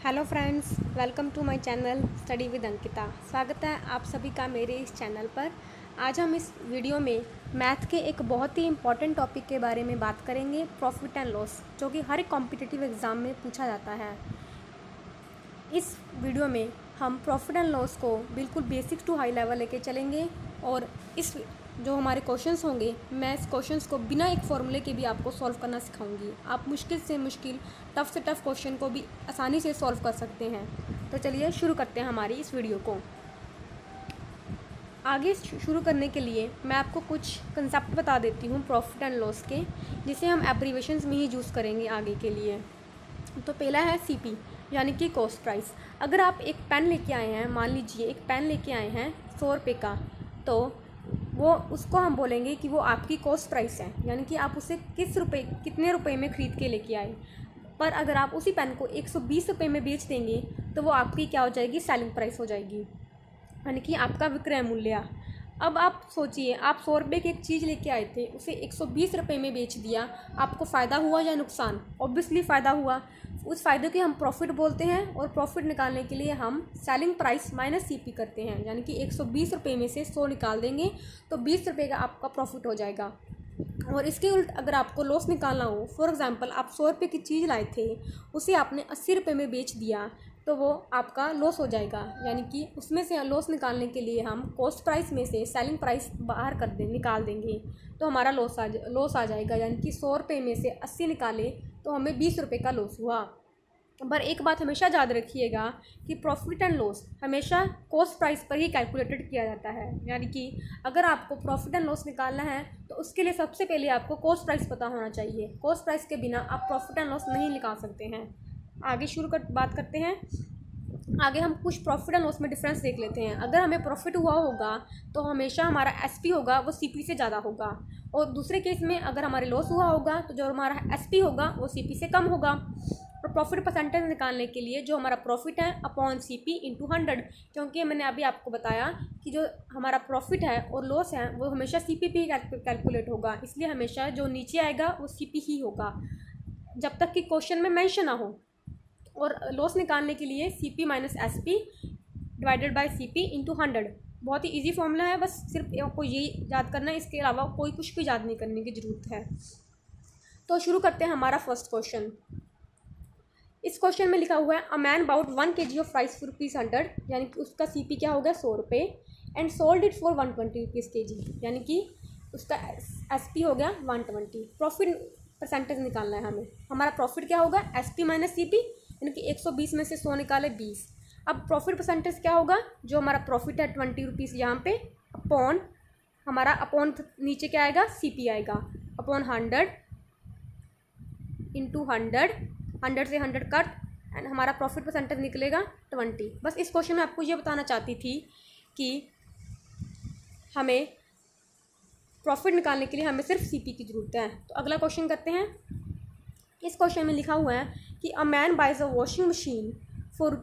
Hello friends, welcome to my channel study with Ankita. स्वागत है आप सभी का मेरे इस चैनल पर। आज हम इस वीडियो में मैथ के एक बहुत ही इम्पॉर्टेंट टॉपिक के बारे में बात करेंगे, प्रॉफिट एंड लॉस, जो कि हर एक कॉम्पिटिटिव एग्ज़ाम में पूछा जाता है। इस वीडियो में हम प्रॉफिट एंड लॉस को बिल्कुल बेसिक टू हाई लेवल लेके चलेंगे और इस जो हमारे क्वेश्चंस होंगे, मैं इस क्वेश्चंस को बिना एक फॉर्मूले के भी आपको सॉल्व करना सिखाऊंगी। आप मुश्किल से मुश्किल, टफ से टफ क्वेश्चन को भी आसानी से सॉल्व कर सकते हैं। तो चलिए शुरू करते हैं हमारी इस वीडियो को। आगे शुरू करने के लिए मैं आपको कुछ कंसेप्ट बता देती हूँ प्रॉफिट एंड लॉस के, जिसे हम एब्रीवेशंस में ही यूज़ करेंगे आगे के लिए। तो पहला है CP, यानी कि कॉस्ट प्राइस। अगर आप एक पेन लेके आए हैं, मान लीजिए एक पेन लेके आए हैं 100 रुपये का, तो वो उसको हम बोलेंगे कि वो आपकी कॉस्ट प्राइस है, यानी कि आप उसे कितने रुपए में ख़रीद के लेके आए। पर अगर आप उसी पेन को 120 रुपये में बेच देंगे तो वो आपकी क्या हो जाएगी, सेलिंग प्राइस हो जाएगी, यानी कि आपका विक्रय मूल्य। अब आप सोचिए, आप 100 रुपये की एक चीज़ लेके आए थे, उसे 120 रुपये में बेच दिया, आपको फ़ायदा हुआ या नुकसान? ऑब्वियसली फ़ायदा हुआ। उस फ़ायदे के हम प्रॉफिट बोलते हैं, और प्रॉफिट निकालने के लिए हम सेलिंग प्राइस माइनस CP करते हैं, यानी कि 120 रुपये में से 100 निकाल देंगे तो 20 रुपये का आपका प्रॉफिट हो जाएगा। और इसके उल्ट अगर आपको लॉस निकालना हो, फॉर एग्ज़ाम्पल आप 100 रुपये की चीज़ लाए थे, उसे आपने 80 रुपये में बेच दिया, तो वो आपका लॉस हो जाएगा। यानी कि उसमें से लॉस निकालने के लिए हम कॉस्ट प्राइस में से सेलिंग प्राइस बाहर निकाल देंगे, तो हमारा लॉस आ जाएगा। यानी कि 100 रुपये में से 80 निकाले तो हमें 20 रुपये का लॉस हुआ। पर एक बात हमेशा याद रखिएगा कि प्रॉफिट एंड लॉस हमेशा कॉस्ट प्राइस पर ही कैलकुलेटेड किया जाता है। यानी कि अगर आपको प्रॉफिट एंड लॉस निकालना है तो उसके लिए सबसे पहले आपको कॉस्ट प्राइस पता होना चाहिए। कॉस्ट प्राइस के बिना आप प्रॉफिट एंड लॉस नहीं निकाल सकते हैं। आगे बात करते हैं। आगे हम कुछ प्रॉफिट एंड लॉस में डिफरेंस देख लेते हैं। अगर हमें प्रॉफिट हुआ होगा तो हमेशा हमारा SP होगा वो CP से ज़्यादा होगा, और दूसरे केस में अगर हमारे लॉस हुआ होगा तो जो हमारा SP होगा वो CP से कम होगा। और प्रॉफिट परसेंटेज निकालने के लिए जो हमारा प्रॉफिट है अपॉन CP इंटू 100, क्योंकि मैंने अभी आपको बताया कि जो हमारा प्रॉफिट है और लॉस है वो हमेशा CP पे ही कैलकुलेट होगा, इसलिए हमेशा जो नीचे आएगा वो CP ही होगा, जब तक कि क्वेश्चन में मेंशन ना हो। और लॉस निकालने के लिए CP minus SP divided by CP into 100। बहुत ही इजी फॉर्मूला है, बस सिर्फ आपको यही याद करना है, इसके अलावा कोई कुछ भी याद नहीं करने की ज़रूरत है। तो शुरू करते हैं हमारा फर्स्ट क्वेश्चन। इस क्वेश्चन में लिखा हुआ है a man bought 1 kg of rice for ₹100, यानी कि उसका CP क्या हो गया, 100 रुपये, and sold it for 120 rupees kg, यानी कि उसका SP हो गया 120। प्रॉफिट परसेंटेज निकालना है हमें। हमारा प्रॉफिट क्या होगा, SP माइनस CP, यानी कि 120 में से 100 निकाले 20। अब प्रॉफिट परसेंटेज क्या होगा, जो हमारा प्रॉफिट है 20 रुपीज़ यहाँ पे, अपॉन हमारा अपॉन नीचे क्या आएगा, CP आएगा, अपॉन 100 इंटू 100 से 100 कट, एंड हमारा प्रॉफिट परसेंटेज निकलेगा 20। बस इस क्वेश्चन में आपको ये बताना चाहती थी कि हमें प्रॉफिट निकालने के लिए हमें सिर्फ CP की ज़रूरत है। तो अगला क्वेश्चन करते हैं। इस क्वेश्चन में लिखा हुआ है कि a man buys a washing machine for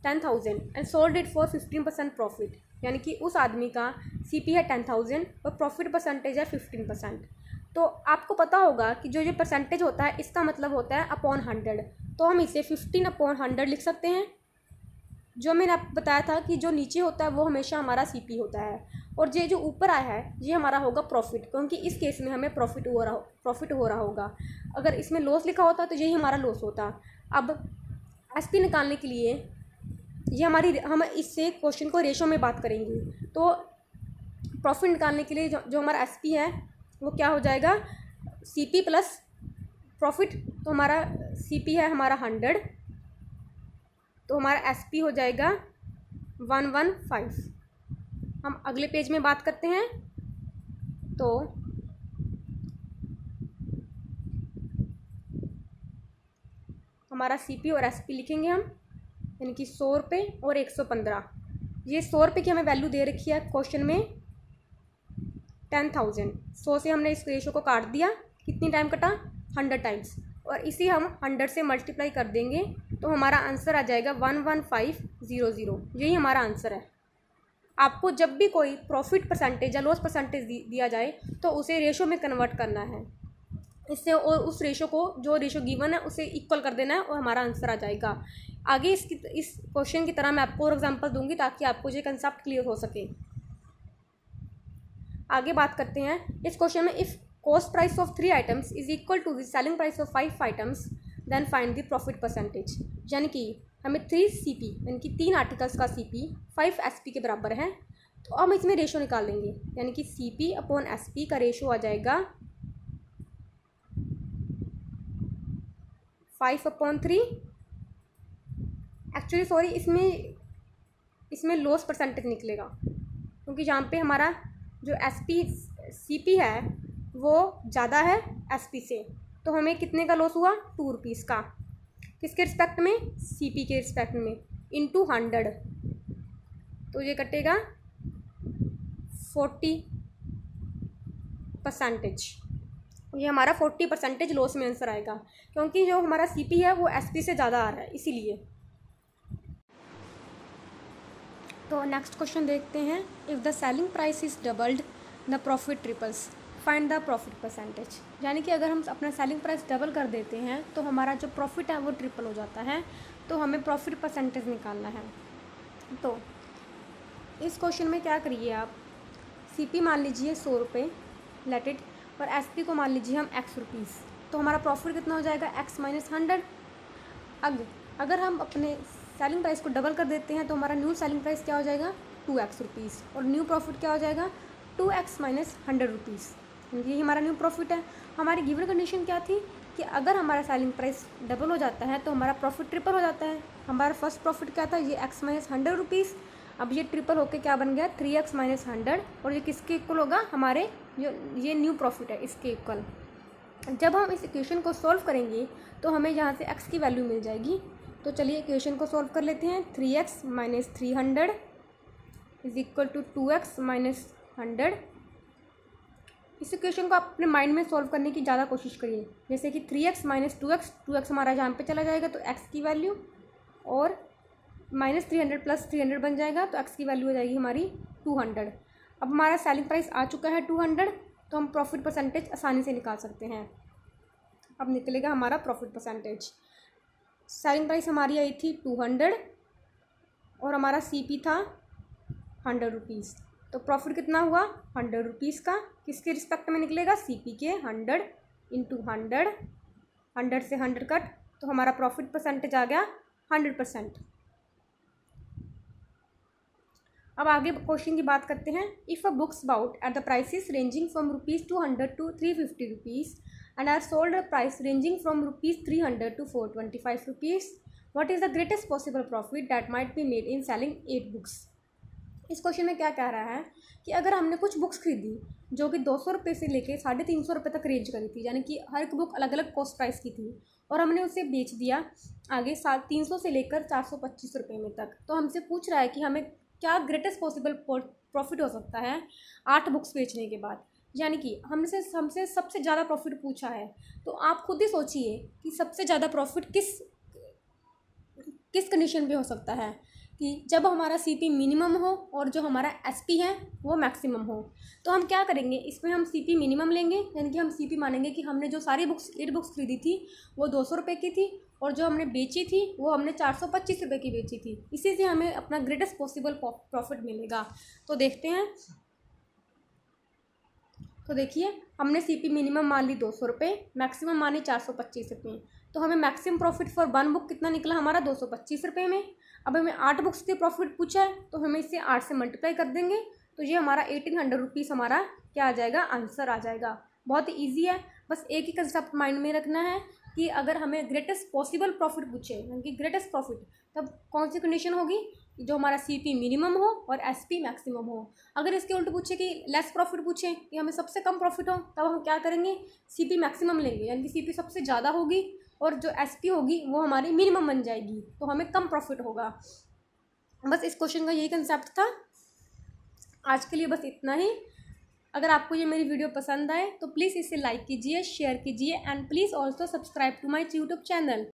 ₹10,000 and sold it for 15% profit, यानी कि उस आदमी का CP है 10,000 और प्रॉफिट परसेंटेज है 15%। तो आपको पता होगा कि जो परसेंटेज होता है इसका मतलब होता है अपॉन 100, तो हम इसे 15 अपॉन 100 लिख सकते हैं। जो मैंने आपको बताया था कि जो नीचे होता है वो हमेशा हमारा CP होता है, और ये जो ऊपर आया है ये हमारा होगा प्रॉफिट, क्योंकि इस केस में हमें प्रॉफिट हो रहा होगा। अगर इसमें लॉस लिखा होता तो यही हमारा लॉस होता। अब SP निकालने के लिए ये हम इससे क्वेश्चन को रेशो में बात करेंगे। तो प्रॉफिट निकालने के लिए जो हमारा SP है वो क्या हो जाएगा, CP प्लस प्रॉफिट। तो हमारा CP है हमारा 100, तो हमारा SP हो जाएगा 115। हम अगले पेज में बात करते हैं। तो हमारा CP और SP लिखेंगे हम, यानी कि 100 रुपये और 115। ये 100 रुपये की हमें वैल्यू दे रखी है क्वेश्चन में 10,000। 100 से हमने इस रेशो को काट दिया, कितनी टाइम कटा, 100 टाइम्स, और इसी हम 100 से मल्टीप्लाई कर देंगे तो हमारा आंसर आ जाएगा 11500। यही हमारा आंसर है। आपको जब भी कोई प्रॉफिट परसेंटेज या लॉस परसेंटेज दिया जाए तो उसे रेशो में कन्वर्ट करना है। इससे और उस रेशो को, जो रेशो गिवन है, उसे इक्वल कर देना है और हमारा आंसर आ जाएगा। आगे इस क्वेश्चन की तरह मैं आपको और एग्जांपल दूंगी ताकि आपको ये कंसेप्ट क्लियर हो सके। आगे बात करते हैं इस क्वेश्चन में, if cost price of 3 items is equal to the selling price of 5 items then find the profit percentage. यानी कि हमें 3 CP यानी कि 3 आर्टिकल्स का CP 5 SP के बराबर है, तो हम इसमें रेशो निकाल लेंगे, यानी कि CP अपॉन SP का रेशो आ जाएगा 5/3। एक्चुअली सॉरी, इसमें लॉस परसेंटेज निकलेगा क्योंकि यहाँ पे हमारा जो CP है वो ज़्यादा है SP से, तो हमें कितने का लॉस हुआ, 2 रुपीज़ का। किसके रिस्पेक्ट में, CP के रिस्पेक्ट में, इंटू 100, तो ये कटेगा 40%। ये हमारा 40% लॉस में आंसर आएगा क्योंकि जो हमारा CP है वो SP से ज़्यादा आ रहा है, इसीलिए। तो नेक्स्ट क्वेश्चन देखते हैं, if the selling price is doubled the profit triples find the profit percentage. यानी कि अगर हम अपना सेलिंग प्राइस डबल कर देते हैं तो हमारा जो प्रॉफिट है वो ट्रिपल हो जाता है, तो हमें प्रॉफिट परसेंटेज निकालना है। तो इस क्वेश्चन में क्या करिए आप, CP मान लीजिए 100 रुपये लेट इट, और SP को मान लीजिए हम X रुपीज़, तो हमारा प्रॉफिट कितना हो जाएगा, X - 100। अगर हम अपने सेलिंग प्राइस को डबल कर देते हैं तो हमारा न्यू सेलिंग प्राइस क्या हो जाएगा, 2X रुपीज़, और न्यू प्रॉफिट क्या हो जाएगा, 2X - 100 रुपीज़। यही हमारा न्यू प्रॉफिट है। हमारी गिवन कंडीशन क्या थी कि अगर हमारा सेलिंग प्राइस डबल हो जाता है तो हमारा प्रॉफिट ट्रिपल हो जाता है। हमारा फर्स्ट प्रॉफिट क्या था, ये X - 100 रुपीज़, अब ये ट्रिपल होके क्या बन गया, 3X - 100, और ये किसके इक्वल होगा, हमारे ये न्यू प्रॉफिट है इसके इक्वल। जब हम इस इक्वेशन को सॉल्व करेंगे तो हमें यहाँ से X की वैल्यू मिल जाएगी। तो चलिए इक्वेशन को सॉल्व कर लेते हैं। 3X - 300 is equal to 2X - 100। इस इक्वेशन को आप अपने माइंड में सॉल्व करने की ज़्यादा कोशिश करिए। जैसे कि 3X - 2X हमारा यहाँ पे चला जाएगा तो X की वैल्यू, और -300 + 300 बन जाएगा तो X की वैल्यू हो जाएगी हमारी 200। अब हमारा सेलिंग प्राइस आ चुका है 200, तो हम प्रॉफिट परसेंटेज आसानी से निकाल सकते हैं। अब निकलेगा हमारा प्रॉफिट परसेंटेज। सेलिंग प्राइस हमारी आई थी 200 और हमारा CP था 100 रुपीज़, तो प्रॉफिट कितना हुआ, 100 रुपीज़ का। किसके रिस्पेक्ट में निकलेगा, CP के 100 इंटू 100, 100 से 100 कट, तो हमारा प्रॉफिट परसेंटेज आ गया 100%। अब आगे क्वेश्चन की बात करते हैं। If a books bought at the prices ranging from ₹200 to ₹350 and are sold at price ranging from ₹300 to ₹425, what is the greatest possible profit that might be made in selling 8 books? इस question में क्या कह रहा है कि अगर हमने कुछ बुक्स खरीदी जो कि 200 रुपये से लेके 350 रुपये तक रेंज करी थी, यानी कि हर एक बुक अलग अलग कॉस्ट प्राइस की थी, और हमने उसे बेच दिया आगे 300 से लेकर 425 रुपये में तक, तो हमसे पूछ रहा है कि हमें क्या ग्रेटेस्ट पॉसिबल प्रॉफिट हो सकता है 8 बुक्स बेचने के बाद। यानी कि हमसे सबसे ज़्यादा प्रॉफिट पूछा है, तो आप खुद ही सोचिए कि सबसे ज़्यादा प्रॉफिट किस कंडीशन पे हो सकता है, कि जब हमारा CP मिनिमम हो और जो हमारा SP है वो मैक्सिमम हो। तो हम क्या करेंगे, इसमें हम CP मिनिमम लेंगे, यानी कि हम CP मानेंगे कि हमने जो सारी बुक्स 8 बुक्स खरीदी थी वो 200 रुपये की थी, और जो हमने बेची थी वो हमने 425 रुपये की बेची थी। इसी से हमें अपना ग्रेटेस्ट पॉसिबल प्रॉफिट मिलेगा। तो देखते हैं। तो देखिए, हमने CP मिनिमम मान ली 200 रुपये, मैक्सिमम मानी 425 रुपये, तो हमें मैक्सिमम प्रॉफिट फॉर 1 बुक कितना निकला हमारा, 225 रुपये में। अब हमें 8 बुक्स के प्रॉफिट पूछा है, तो हमें इसे 8 से मल्टीप्लाई कर देंगे, तो ये हमारा 1800 रुपीज़ हमारा क्या आ जाएगा, आंसर आ जाएगा। बहुत ही ईजी है, बस एक ही कंसेप्ट माइंड में रखना है कि अगर हमें ग्रेटेस्ट पॉसिबल प्रॉफिट पूछे, यानी कि ग्रेटेस्ट प्रॉफिट, तब कौन सी कंडीशन होगी, जो हमारा CP मिनिमम हो और SP मैक्सिमम हो। अगर इसके उल्टे पूछे कि लेस प्रॉफिट पूछे कि हमें सबसे कम प्रॉफिट हो, तब हम क्या करेंगे, CP मैक्सिमम लेंगे, यानी कि CP सबसे ज़्यादा होगी और जो SP होगी वो हमारी मिनिमम बन जाएगी, तो हमें कम प्रॉफिट होगा। बस इस क्वेश्चन का यही कंसेप्ट था। आज के लिए बस इतना ही। अगर आपको ये मेरी वीडियो पसंद आए तो प्लीज़ इसे लाइक कीजिए, शेयर कीजिए, and please also subscribe to my YouTube channel.